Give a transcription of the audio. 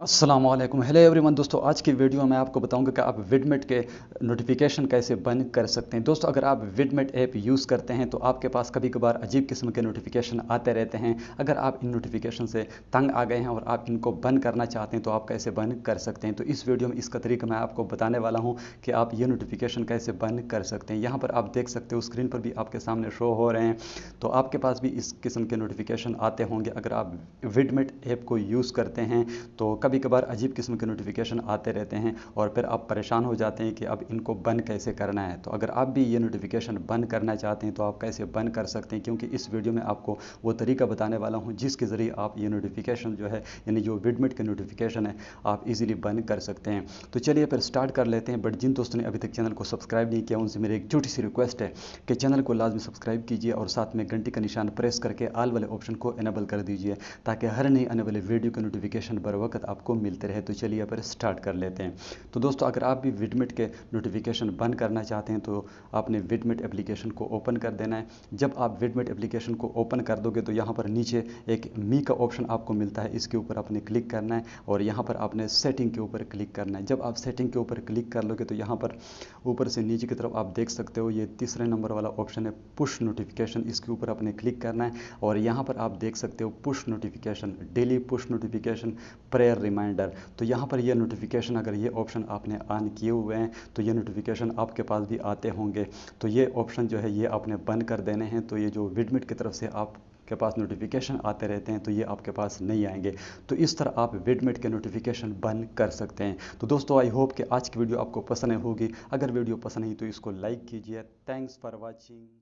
अस्सलाम वालेकुम, hello everyone. दोस्तों, आज की वीडियो में आपको बताऊंगा कि आप विडमेट के नोटिफिकेशन कैसे बंद कर सकते हैं। दोस्तों, अगर आप विडमेट ऐप यूज़ करते हैं तो आपके पास कभी कभार अजीब किस्म के नोटिफिकेशन आते रहते हैं। अगर आप इन नोटिफिकेशन से तंग आ गए हैं और आप इनको बंद करना चाहते हैं तो आप कैसे बंद कर सकते हैं। तो इस वीडियो में इसका तरीका मैं आपको बताने वाला हूँ कि आप ये नोटिफिकेशन कैसे बंद कर सकते हैं। यहाँ पर आप देख सकते हो, स्क्रीन पर भी आपके सामने शो हो रहे हैं। तो आपके पास भी इस किस्म के नोटिफिकेशन आते होंगे अगर आप विडमेट ऐप को यूज़ करते हैं। तो कभी कभार अजीब किस्म के नोटिफिकेशन आते रहते हैं और फिर आप परेशान हो जाते हैं कि अब इनको बंद कैसे करना है। तो अगर आप भी ये नोटिफिकेशन बंद करना चाहते हैं तो आप कैसे बंद कर सकते हैं, क्योंकि इस वीडियो में आपको वो तरीका बताने वाला हूँ जिसके ज़रिए आप ये नोटिफिकेशन जो है, यानी जो विडमेट के नोटिफिकेशन है, आप इजीली बंद कर सकते हैं। तो चलिए फिर स्टार्ट कर लेते हैं। बट जिन दोस्तों ने अभी तक चैनल को सब्सक्राइब नहीं किया उनसे मेरी एक छोटी सी रिक्वेस्ट है कि चैनल को लाजमी सब्सक्राइब कीजिए और साथ में घंटी का निशान प्रेस करके ऑल वाले ऑप्शन को इनेबल कर दीजिए ताकि हर नई आने वाले वीडियो के नोटिफिकेशन बर वक्त आपको मिलते रहे। तो चलिए पर स्टार्ट कर लेते हैं। तो दोस्तों, अगर आप भी विडमेट के नोटिफिकेशन बंद करना चाहते हैं तो आपने विडमेट एप्लीकेशन को ओपन कर देना है। जब आप विडमेट एप्लीकेशन को ओपन कर दोगे तो यहाँ पर नीचे एक मी का ऑप्शन आपको मिलता है, इसके ऊपर आपने क्लिक करना है और यहाँ पर आपने सेटिंग के ऊपर क्लिक करना है। जब आप सेटिंग के ऊपर क्लिक कर लोगे तो यहाँ पर ऊपर से नीचे की तरफ आप देख सकते हो ये तीसरे नंबर वाला ऑप्शन है पुश नोटिफिकेशन, इसके ऊपर आपने क्लिक करना है और यहाँ पर आप देख सकते हो push notification, daily push notification, prayer reminder. तो यहाँ पर ये नोटिफिकेशन, अगर ये ऑप्शन आपने ऑन किए हुए हैं तो ये नोटिफिकेशन आपके पास भी आते होंगे। तो ये ऑप्शन जो है ये आपने बंद कर देने हैं। तो ये जो विडमेट की तरफ से आपके पास नोटिफिकेशन आते रहते हैं तो ये आपके पास नहीं आएंगे। तो इस तरह आप विडमेट के नोटिफिकेशन बंद कर सकते हैं। तो दोस्तों, आई होप कि आज की वीडियो आपको पसंद होगी। अगर वीडियो पसंद आई तो इसको लाइक कीजिए। Thanks for watching.